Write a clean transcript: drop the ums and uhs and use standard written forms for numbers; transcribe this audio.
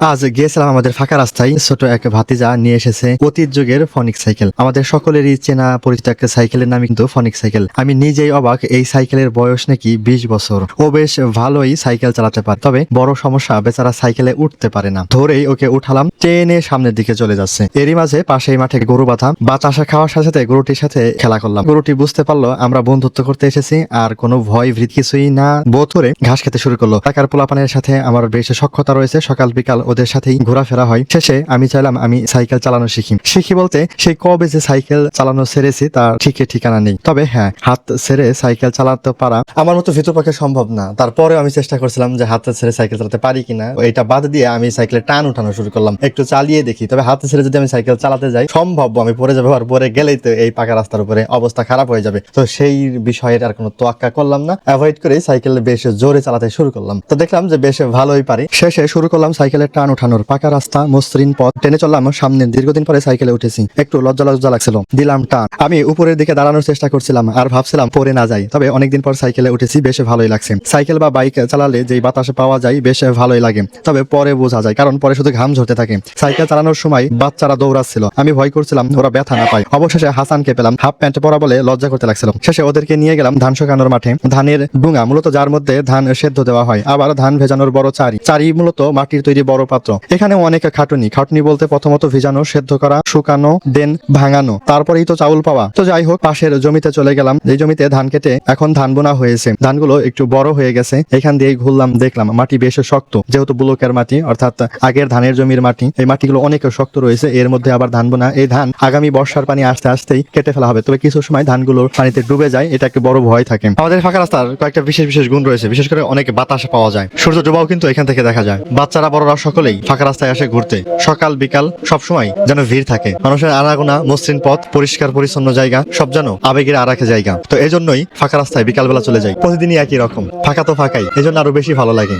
আজ গিয়েছিলাম আমাদের ফাঁকা রাস্তায়, ছোট এক ভাতিজা নিয়ে এসেছে অতীত যুগের ফনিক সাইকেল। আমাদের সকলেরই চেনা পরিচিত একটা সাইকেলের নাম কিন্তু ফনিক সাইকেল। আমি নিজেই অবাক, এই সাইকেলের বয়স নাকি 20 বছর। ও বেশ ভালোই সাইকেল চালাতে পারে, তবে বড় সমস্যা, বেচারা সাইকেলে উঠতে পারে না। ধরেই ওকে উঠালাম, টেনে সামনের দিকে চলে যাচ্ছে। এরই মাঝে পাশেই মাঠে গরু বাঁধা, বাতাসা খাওয়ার সাথে সাথে গরুটির সাথে খেলা করলাম। গরুটি বুঝতে পারলো আমরা বন্ধুত্ব করতে এসেছি, আর কোনো ভয় ভীত কিছুই না বোধ করে ঘাস খেতে শুরু করলো। টাকার পোলাপানের সাথে আমার বেশ সখ্যতা রয়েছে, সকাল বিকাল ওদের সাথেই ঘোরাফেরা হয়। শেষে আমি চাইলাম আমি সাইকেল চালানো শিখি বলতে সেই কবে যে সাইকেল চালানো ছেড়েছি তার ঠিকানা নেই। তবে হ্যাঁ, হাত ছেড়ে সাইকেল চালাতে পারা আমার মতো ভিতর পক্ষে সম্ভব না। তারপরে আমি চেষ্টা করছিলাম যে হাত ছেড়ে সাইকেল চালাতে পারি কিনা। এটা বাদ দিয়ে আমি সাইকেলে টান উঠানো শুরু করলাম, একটু চালিয়ে দেখি। তবে হাত ছেড়ে যদি আমি সাইকেল চালাতে যাই, সম্ভব আমি পড়ে যাবো, আর পরে গেলেই তো এই পাকা রাস্তার উপরে অবস্থা খারাপ হয়ে যাবে। তো সেই বিষয়ের আর কোনো তোয়াক্কা করলাম না, অ্যাভয়েড করে সাইকেল বেশ জোরে চালাতে শুরু করলাম। তো দেখলাম যে বেশ ভালোই পারি। শেষে শুরু করলাম সাইকেলের টান উঠানোর। পাকা রাস্তা, মসৃণ পথ, টেনে চললাম সামনে। দীর্ঘদিন পরে সাইকেলে উঠেছি, একটু লজ্জা লাগছিল। দিলাম টান। আমি উপরের দিকে দাঁড়ানোর চেষ্টা করছিলাম আর ভাবছিলাম পরে না যাই। তবে অনেকদিন পর সাইকেলে উঠেছি, বেশ ভালোই লাগছে। সাইকেল বা বাইক চালালে যেই বাতাসে পাওয়া যায় বেশ ভালোই লাগে, তবে পরে বোঝা যায়, কারণ পরে শুধু ঘাম ঝরতে থাকে। সাইকেল চালানোর সময় বাচ্চারা দৌড়াচ্ছিল, আমি ভয় করছিলাম ওরা ব্যথা না পায়। অবশেষে হাসানকে পেলাম, হাফ প্যান্ট পরা বলে লজ্জা করতে লাগছিল। শেষে ওদেরকে নিয়ে গেলাম ধান শুকানোর মাঠে। ধানের ডুঙা মূলত যার মধ্যে ধান সেদ্ধ দেওয়া হয়, আবার ধান ভেজানোর বড় চারি মূলত মাটির তৈরি বড় পাত্র। এখানে অনেক খাটুনি বলতে প্রথমত ভিজানো, সেদ্ধ করা, শুকানো, দেন ভাঙানো, তারপরেই তো চাউল পাওয়া। তো যাই হোক, পাশের জমিতে চলে গেলাম। এই জমিতে ধান কেটে এখন ধান বোনা হয়েছে। ধানগুলো একটু বড় হয়ে গেছে। এখান দিয়ে ঘুরলাম, দেখলাম মাটি বেশ শক্ত, যেহেতু ব্লকের মাটি, অর্থাৎ আগের ধানের জমির মাটি। এই মাটিগুলো অনেক শক্ত রয়েছে। এর মধ্যে আবার ধান বোনা। এই ধান আগামী বর্ষার পানি আসতেই কেটে ফেলা হবে, তবে কিছু সময় ধানগুলো পানিতে ডুবে যায়, এটা একটা বড় ভয় থাকে। আমাদের ফাঁকা রাস্তার কয়েকটা বিশেষ গুণ রয়েছে, বিশেষ করে অনেক বাতাস পাওয়া যায়। সূর্য ডোবাও কিন্তু এখান থেকে দেখা যায়। বাচ্চারা বড়রা সকলেই ফাঁকা রাস্তায় আসে ঘুরতে। সকাল বিকাল সবসময় যেন ভিড় থাকে, মানুষের আনাগোনা, মসৃণ পথ, পরিষ্কার পরিচ্ছন্ন জায়গা, সব যেন আবেগের আরেক জায়গা। তো এই জন্যই ফাঁকা রাস্তায় বিকালবেলা চলে যাই। প্রতিদিনই একই রকম, ফাঁকা তো ফাঁকাই, এই জন্য আরো বেশি ভালো লাগে।